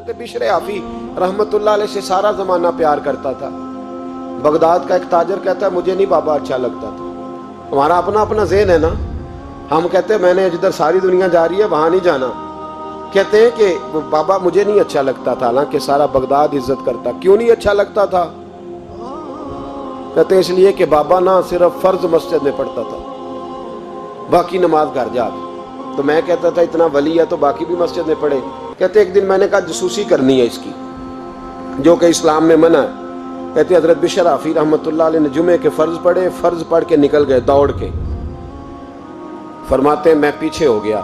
حضرت بشر عافی رحمت اللہ علیہ سے سارا زمانہ پیار کرتا تھا. بغداد کا ایک تاجر کہتا ہے مجھے نہیں بابا اچھا لگتا تھا. ہمارا اپنا اپنا ذہن ہے نا, ہم کہتے ہیں میں نے جدھر ساری دنیا جا رہی ہے وہاں نہیں جانا. کہتے ہیں کہ بابا مجھے نہیں اچھا لگتا تھا, حالانکہ سارا بغداد عزت کرتا. کیوں نہیں اچھا لگتا تھا؟ کہتے ہیں اس لیے کہ بابا نہ صرف فرض مسجد میں پڑھتا تھا, باقی نماز گھر جا کے. تو میں کہتا تھا اتنا ولی ہے تو باقی بھی مسجد میں پڑھے. کہتے ایک دن میں نے کہا جسوسی کرنی ہے اس کی, جو کہ اسلام میں منع ہے. کہتے حضرت بشر عافی رحمت اللہ علیہ نے جمعے کے فرض پڑھے, فرض پڑھ کے نکل گئے دوڑ کے. فرماتے ہیں میں پیچھے ہو گیا.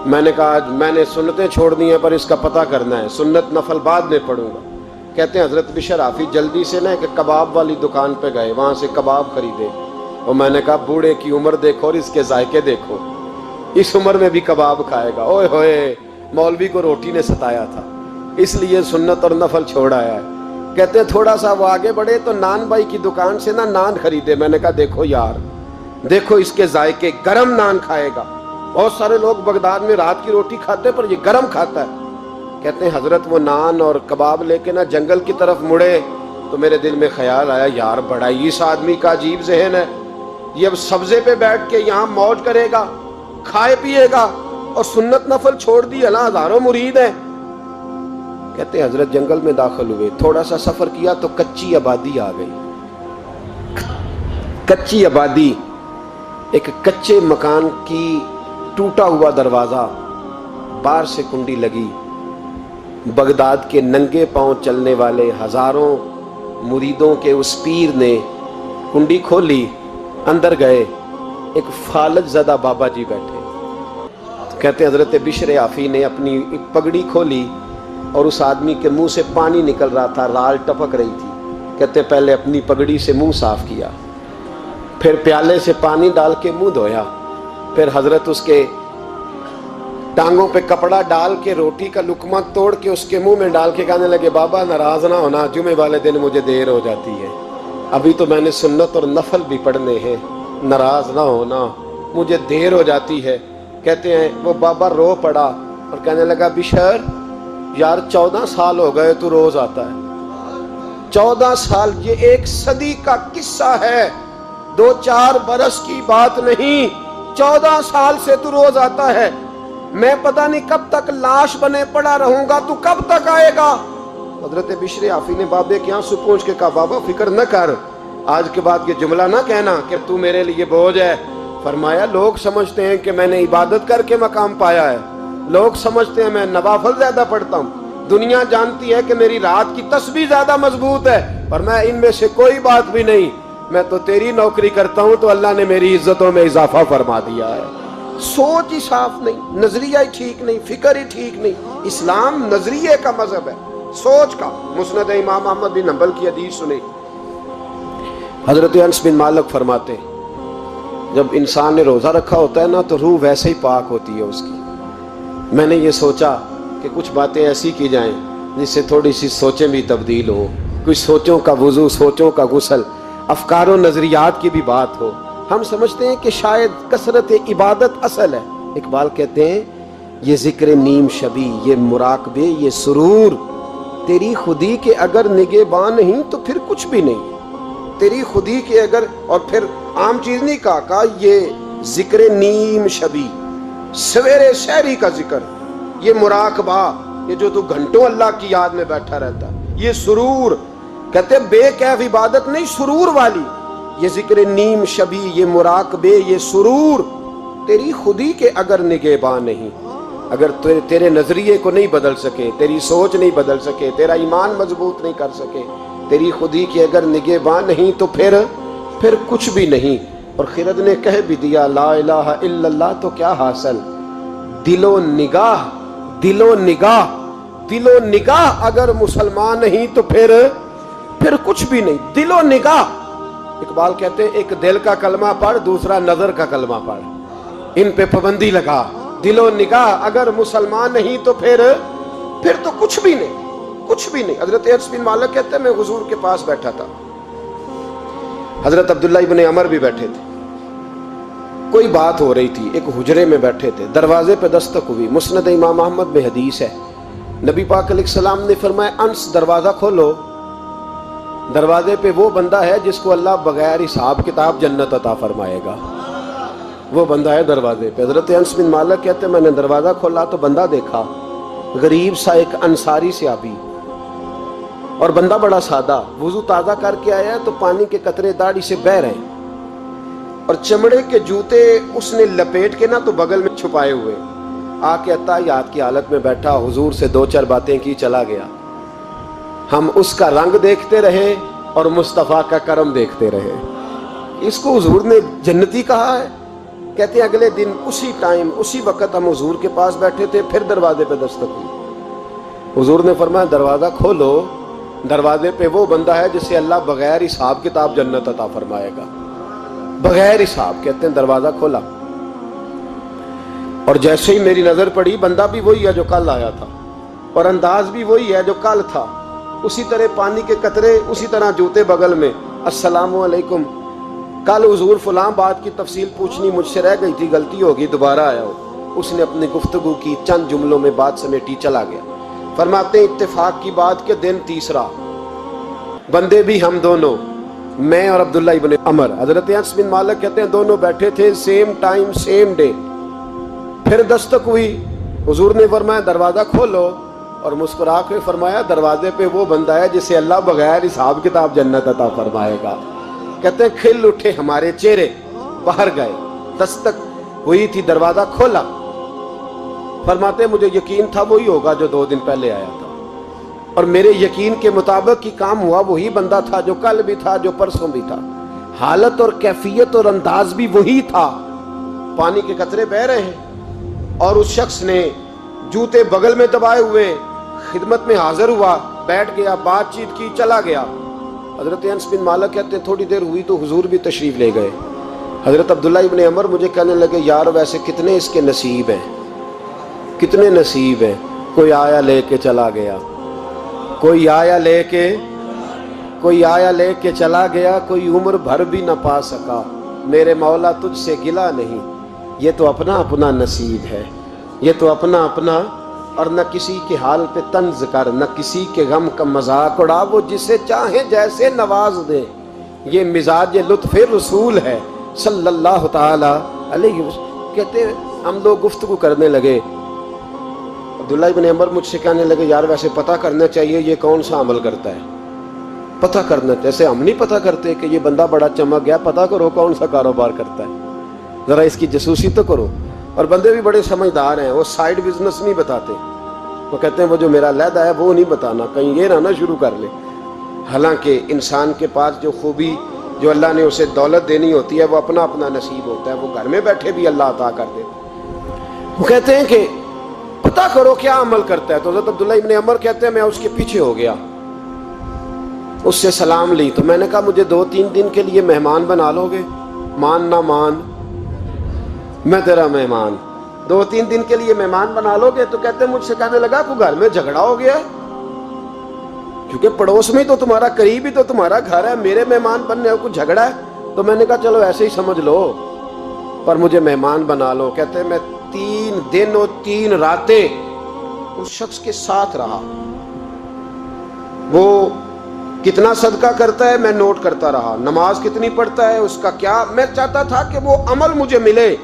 میں نے کہا آج میں نے سنتیں چھوڑ دی ہیں پر اس کا پتہ کرنا ہے, سنت نفل بعد میں پڑھوں گا. کہتے ہیں حضرت بشر عافی جلدی سے نا ایک کباب والی دکان پہ گئے, وہاں سے کباب خریدے. اور میں نے کہا بوڑھے کی عمر دیکھو اور اس کے ذائقے دیکھو, اس عمر میں بھی کباب کھائے گا. اوئے ہوئے, مولوی کو روٹی نے ستایا تھا اس لیے سنت اور نفل چھوڑ آیا ہے. کہتے ہیں تھوڑا سا وہ آگے بڑھے تو نان بھائی کی دکان سے نا نان خریدے. میں نے کہا دیکھو یار, دیکھو اس کے ذائقے, گرم نان کھائے گا. بہت سارے لوگ بغداد میں رات کی روٹی کھاتے پر یہ گرم کھاتا ہے. کہتے ہیں حضرت وہ نان اور کباب لے کے نا جنگل کی طرف مڑے تو میرے دل میں خیال آیا یار بڑا ہی اس آدمی کا عجیب ذہن ہے, یہ اب سبزے پہ بیٹھ کے یہاں موج کرے گا, کھائے پیے گا, اور سنت نفل چھوڑ دی. اللہ ہزاروں مرید ہیں. کہتے ہیں حضرت جنگل میں داخل ہوئے, تھوڑا سا سفر کیا تو کچی آبادی آ گئی. کچی آبادی, ایک کچے مکان کی ٹوٹا ہوا دروازہ, باہر سے کنڈی لگی. بغداد کے ننگے پاؤں چلنے والے ہزاروں مریدوں کے اس پیر نے کنڈی کھولی, اندر گئے. ایک فالج زدہ بابا جی بیٹھے. کہتے حضرت بشر عافی نے اپنی ایک پگڑی کھولی اور اس آدمی کے منہ سے پانی نکل رہا تھا, رال ٹپک رہی تھی. کہتے پہلے اپنی پگڑی سے منہ صاف کیا, پھر پیالے سے پانی ڈال کے منہ دھویا, پھر حضرت اس کے ٹانگوں پہ کپڑا ڈال کے روٹی کا لقمہ توڑ کے اس کے منہ میں ڈال کے کہنے لگے بابا ناراض نہ ہونا, جمعے والے دن مجھے دیر ہو جاتی ہے, ابھی تو میں نے سنت اور نفل بھی پڑھنے ہیں, ناراض نہ ہونا مجھے دیر ہو جاتی ہے. کہتے ہیں وہ بابا رو پڑا اور کہنے لگا بشر یار 14 سال ہو گئے تو روز آتا ہے. 14 سال, یہ 1 صدی کا قصہ ہے, 2-4 برس کی بات نہیں. 14 سال سے تو روز آتا ہے. میں پتہ نہیں کب تک لاش بنے پڑا رہوں گا, تو کب تک آئے گا؟ حضرت بشر عافی نے بابے کے یہاں سے پوچھ کے کہا بابا فکر نہ کر, آج کے بعد یہ جملہ نہ کہنا کہ تو میرے لیے بوجھ ہے. فرمایا لوگ سمجھتے ہیں کہ میں نے عبادت کر کے مقام پایا ہے, لوگ سمجھتے ہیں میں نوافل زیادہ پڑھتا ہوں, دنیا جانتی ہے کہ میری رات کی تسبیح زیادہ مضبوط ہے, پر میں ان میں سے کوئی بات بھی نہیں. میں تو تیری نوکری کرتا ہوں تو اللہ نے میری عزتوں میں اضافہ فرما دیا ہے. سوچ ہی صاف نہیں, نظریہ ہی ٹھیک نہیں, فکر ہی ٹھیک نہیں. اسلام نظریے کا مذہب ہے, سوچ کا. مسند امام احمد بن حنبل کی حدیث سنی, حضرت انس بن مالک فرماتے جب انسان نے روزہ رکھا ہوتا ہے نا تو روح ویسے ہی پاک ہوتی ہے اس کی. میں نے یہ سوچا کہ کچھ باتیں ایسی کی جائیں جس سے تھوڑی سی سوچیں بھی تبدیل ہو, کچھ سوچوں کا وضو, سوچوں کا غسل, افکار و نظریات کی بھی بات ہو. ہم سمجھتے ہیں کہ شاید کثرت عبادت اصل ہے. اقبال کہتے ہیں یہ ذکر نیم شبی, یہ مراقبے, یہ سرور, تیری خودی کے اگر نگہباں نہیں تو پھر کچھ بھی نہیں. تیری خودی کے اگر, اور پھر عام چیز نہیں کہا یہ ذکر نیم شبی, سویرے سحری کا ذکر, یہ مراقبہ, یہ جو تو گھنٹوں اللہ کی یاد میں بیٹھا رہتا, یہ سرور. کہتے بے کیف عبادت نہیں, سرور والی. یہ ذکر نیم شبی, یہ مراقبے, یہ سرور, تیری خودی کے اگر نگہباں نہیں, اگر تیرے نظریے کو نہیں بدل سکے, تیری سوچ نہیں بدل سکے, تیرا ایمان مضبوط نہیں کر سکے, تیری خودی کی اگر نگہباں نہیں تو پھر کچھ بھی نہیں. اور خرد نے کہہ بھی دیا لا الہ الا اللہ تو کیا حاصل, دل و نگاہ, دل و نگاہ, دل و نگاہ اگر مسلمان نہیں تو پھر کچھ بھی نہیں. دل و نگاہ. اقبال کہتے ہیں ایک دل کا کلمہ پڑھ, دوسرا نظر کا کلمہ پڑھ, ان پہ پابندی لگا. دل و نگاہ اگر مسلمان نہیں تو پھر تو کچھ بھی نہیں, کچھ بھی نہیں. حضرت انس بن مالک کہتے ہیں میں حضور کے پاس بیٹھا تھا, حضرت عبداللہ ابن عمر بھی بیٹھے تھے, کوئی بات ہو رہی تھی, ایک حجرے میں بیٹھے تھے, دروازے پہ دستک ہوئی. مسند امام احمد میں حدیث ہے نبی پاک علیہ السلام نے فرمایا انس دروازہ کھولو، دروازے پہ وہ بندہ ہے جس کو اللہ بغیر حساب کتاب جنت عطا فرمائے گا، وہ بندہ ہے دروازے پہ۔ حضرت انس بن مالک کہتے ہیں میں نے دروازہ کھولا تو بندہ دیکھا، غریب سا ایک انصاری صحابی، اور بندہ بڑا سادہ، وضو تازہ کر کے آیا تو پانی کے قطرے داڑھی سے بہہ رہے ہیں، اور چمڑے کے جوتے اس نے لپیٹ کے تو بغل میں چھپائے ہوئے، آ کے اتحیات کی حالت میں بیٹھا، حضور سے دو چار باتیں کی، چلا گیا۔ ہم اس کا رنگ دیکھتے رہے اور مصطفیٰ کا کرم دیکھتے رہے۔ اس کو حضور نے جنتی کہا ہے۔ کہتے ہیں اگلے دن اسی ٹائم اسی وقت ہم حضور کے پاس بیٹھے تھے، پھر دروازے پہ دستک ہوئی، حضور نے فرمایا دروازہ کھولو، دروازے پہ وہ بندہ ہے جسے اللہ بغیر حساب کتاب جنت عطا فرمائے گا، بغیر حساب۔ کہتے ہیں دروازہ کھولا، اور جیسے ہی میری نظر پڑی، بندہ بھی وہی ہے جو کل آیا تھا، اور انداز بھی وہی ہے جو کل تھا، اسی طرح پانی کے قطرے، اسی طرح جوتے بغل میں، السلام علیکم، کل حضور فلاں بات کی تفصیل پوچھنی مجھ سے رہ گئی تھی، غلطی ہوگی، دوبارہ آیا ہو۔ اس نے اپنی گفتگو کی، چند جملوں میں بات سمیٹی، چلا گیا۔ فرماتے ہیں اتفاق کی بات کہ دن تیسرا، بندے بھی ہم دونوں، میں اور عبداللہ ابن عمر، حضرت انس بن مالک کہتے ہیں دونوں بیٹھے تھے، سیم ٹائم سیم ڈے۔ پھر دستک ہوئی، حضور نے فرمایا دروازہ کھولو، اور مسکرا کے فرمایا دروازے پہ وہ بندہ ہے جسے اللہ بغیر حساب کتاب جنت عطا فرمائے گا۔ کہتے ہیں کھل اٹھے ہمارے چہرے، باہر گئے، دستک ہوئی تھی، دروازہ کھولا۔ فرماتے مجھے یقین تھا وہی ہوگا جو 2 دن پہلے آیا تھا، اور میرے یقین کے مطابق ہی کام ہوا، وہی بندہ تھا جو کل بھی تھا، جو پرسوں بھی تھا، حالت اور کیفیت اور انداز بھی وہی تھا، پانی کے قطرے بہ رہے ہیں، اور اس شخص نے جوتے بغل میں دبائے ہوئے خدمت میں حاضر ہوا، بیٹھ گیا، بات چیت کی، چلا گیا۔ حضرت انس بن مالک کہتے ہیں تھوڑی دیر ہوئی تو حضور بھی تشریف لے گئے۔ حضرت عبداللہ ابن عمر مجھے کہنے لگے یار ویسے کتنے اس کے نصیب ہیں، کتنے نصیب ہیں، کوئی آیا لے کے چلا گیا، کوئی آیا لے کے چلا گیا، کوئی عمر بھر بھی نہ پا سکا، میرے مولا تجھ سے گلہ نہیں، یہ تو اپنا اپنا نصیب ہے، یہ تو اپنا اپنا، اور نہ کسی کے حال پہ طنز کر، نہ کسی کے غم کا مذاق اڑا، وہ جسے چاہے جیسے نواز دے، یہ مزاج لطف رسول ہے صلی اللہ تعالی علیہ وسلم۔ کہتے ہیں ہم لوگ گفتگو کرنے لگے، عبداللہ ابن عمر مجھ سے کہنے لگے یار ویسے پتہ کرنا چاہیے یہ کون سا عمل کرتا ہے، پتہ کرنا، جیسے ہم نہیں پتہ کرتے کہ یہ بندہ بڑا چمک گیا، پتہ کرو کون سا کاروبار کرتا ہے، ذرا اس کی جاسوسی تو کرو۔ اور بندے بھی بڑے سمجھدار ہیں، وہ سائیڈ بزنس نہیں بتاتے، وہ کہتے ہیں وہ جو میرا علیحدہ ہے وہ نہیں بتانا، کہیں یہ نہ شروع کر لے۔ حالانکہ انسان کے پاس جو خوبی، جو اللہ نے اسے دولت دینی ہوتی ہے، وہ اپنا اپنا نصیب ہوتا ہے، وہ گھر میں بیٹھے بھی اللہ عطا کر دیتا ہے۔ وہ کہتے ہیں کہ پتہ کرو کیا عمل کرتا ہے، تو حضرت عبداللہ ابن عمر کہتے ہیں میں اس کے پیچھے ہو گیا، اس سے سلام لی، تو میں نے کہا مجھے 2-3 دن کے لیے مہمان بنا لو گے، مان نہ مان میں تیرا مہمان، 2-3 دن کے لیے مہمان بنا لو گے؟ تو کہتے ہیں مجھ سے کہنے لگا کوئی گھر میں جھگڑا ہو گیا ہے، کیونکہ پڑوس میں تو تمہارا، قریب ہی تو تمہارا گھر ہے، میرے مہمان بننے کو جھگڑا ہے؟ تو میں نے کہا چلو ایسے ہی سمجھ لو، پر مجھے مہمان بنا لو۔ کہتے ہیں میں 3 دن اور 3 راتیں اس شخص کے ساتھ رہا، وہ کتنا صدقہ کرتا ہے میں نوٹ کرتا رہا، نماز کتنی پڑھتا ہے، اس کا کیا، میں چاہتا تھا کہ وہ عمل مجھے ملے۔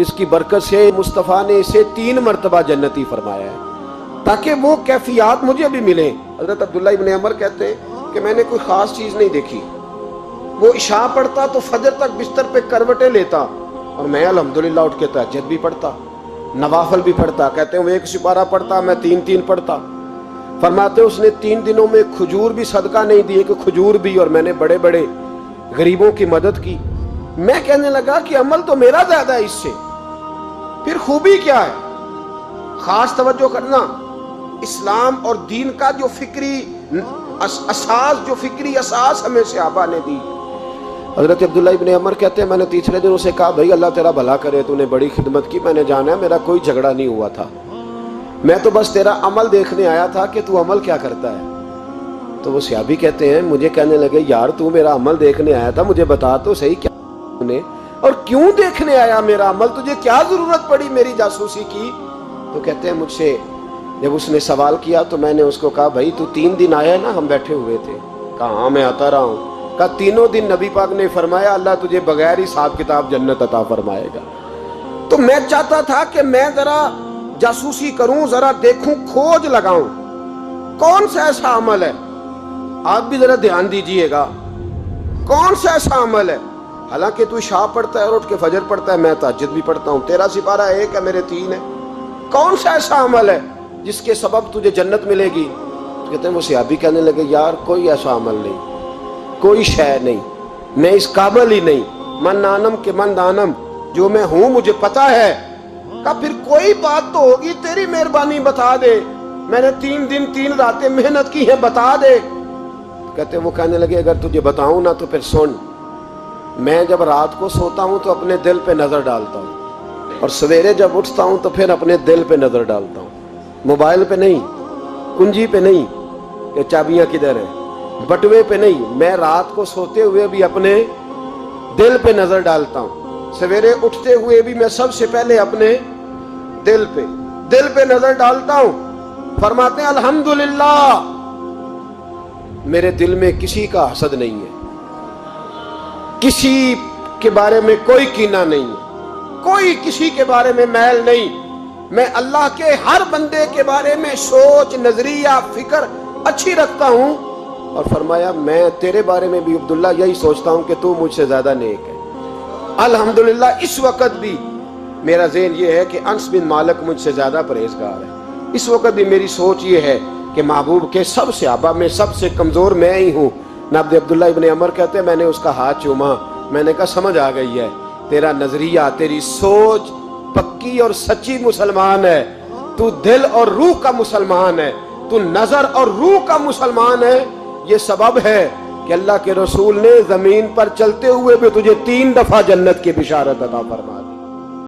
اس کی برکت سے مصطفیٰ نے اسے 3 مرتبہ جنتی فرمایا ہے تاکہ وہ کیفیات مجھے بھی ملیں۔ حضرت عبداللہ ابن عمر کہتے ہیں کہ میں نے کوئی خاص چیز نہیں دیکھی، وہ عشاء پڑھتا تو فجر تک بستر پہ کروٹیں لیتا، اور میں الحمدللہ اٹھ کے تہجد بھی پڑھتا، نوافل بھی پڑھتا۔ کہتے ہیں وہ 1 سپارہ پڑھتا، میں 3 پڑھتا۔ فرماتے اس نے 3 دنوں میں کھجور بھی صدقہ نہیں دی، کہ کھجور بھی، اور میں نے بڑے بڑے غریبوں کی مدد کی۔ میں کہنے لگا کہ عمل تو میرا زیادہ ہے اس سے، پھر خوبی کیا ہے؟ خاص توجہ کرنا، اسلام اور دین کا جو فکری اساس ہمیں صحابہ نے دی۔ حضرت عبداللہ ابن عمر کہتے ہیں میں نے تیسرے دن اسے کہا بھائی اللہ تیرا بھلا کرے، تو نے بڑی خدمت کی، میں نے جانا ہے میرا کوئی جھگڑا نہیں ہوا تھا، میں تو بس تیرا عمل دیکھنے آیا تھا کہ تو عمل کیا کرتا ہے۔ تو وہ صحابی کہتے ہیں مجھے کہنے لگے یار تو میرا عمل دیکھنے آیا تھا، مجھے بتا تو صحیح کیا نے، اور کیوں دیکھنے آیا میرا عمل، تجھے کیا ضرورت پڑی میری جاسوسی کی؟ تو کہتے ہیں مجھ سے جب اس نے سوال کیا تو میں نے اس کو کہا بھائی تو 3 دن آیا ہے نا ہم بیٹھے ہوئے تھے؟ کہا ہاں میں آتا رہا ہوں۔ کہا 3 دن نبی پاک نے فرمایا اللہ تجھے بغیر حساب کتاب جنت عطا فرمائے گا۔ تو میں چاہتا تھا کہ میں ذرا جاسوسی کروں، ذرا دیکھوں، کھوج لگاؤں کون سا ایسا عمل ہے، آپ بھی ذرا دھیان دیجئے گا، کون سا ایسا عمل ہے، حالانکہ تو عشاء پڑھتا ہے اور اٹھ کے فجر پڑھتا ہے، میں تہجد بھی پڑھتا ہوں، تیرا سپارہ 1 ہے میرے 3 ہے، کون سا ایسا عمل ہے جس کے سبب تجھے جنت ملے گی؟ تو کہتے ہیں وہ صحابی کہنے لگے یار کوئی ایسا عمل نہیں، کوئی شے نہیں، میں اس قابل ہی نہیں، من نانم کے من دانم، جو میں ہوں مجھے پتا ہے۔ کہا پھر کوئی بات تو ہوگی، تیری مہربانی بتا دے، میں نے 3 دن 3 راتیں محنت کی ہیں، بتا دے۔ کہتے وہ کہنے لگے اگر تجھے بتاؤں نا تو پھر سن، میں جب رات کو سوتا ہوں تو اپنے دل پہ نظر ڈالتا ہوں، اور سویرے جب اٹھتا ہوں تو پھر اپنے دل پہ نظر ڈالتا ہوں، موبائل پہ نہیں، کنجی پہ نہیں کہ چابیاں کدھر ہیں، بٹوے پہ نہیں، میں رات کو سوتے ہوئے بھی اپنے دل پہ نظر ڈالتا ہوں، سویرے اٹھتے ہوئے بھی میں سب سے پہلے اپنے دل پہ نظر ڈالتا ہوں۔ فرماتے ہیں الحمدللہ میرے دل میں کسی کا حسد نہیں ہے، کسی کے بارے میں کوئی کینہ نہیں ہے، کوئی کسی کے بارے میں میل نہیں، میں اللہ کے ہر بندے کے بارے میں سوچ، نظریہ، فکر اچھی رکھتا ہوں۔ اور فرمایا میں تیرے بارے میں بھی عبداللہ یہی سوچتا ہوں کہ تو مجھ سے زیادہ نیک ہے۔ الحمدللہ اس وقت بھی میرا ذہن یہ ہے کہ انس بن مالک مجھ سے زیادہ پرہیزگار ہے، اس وقت بھی میری سوچ یہ ہے کہ محبوب کے سب صحابہ میں سب سے کمزور میں ہی ہوں۔ نبی عبداللہ ابن عمر کہتے ہیں میں نے اس کا ہاتھ چوما، میں نے کہا سمجھ آ گئی ہے، تیرا نظریہ، تیری سوچ پکی اور سچی مسلمان ہے، تو دل اور روح کا مسلمان ہے، تو نظر اور روح کا مسلمان ہے۔ یہ سبب ہے کہ اللہ کے رسول نے زمین پر چلتے ہوئے بھی تجھے 3 دفعہ جنت کی بشارت عطا فرمائی۔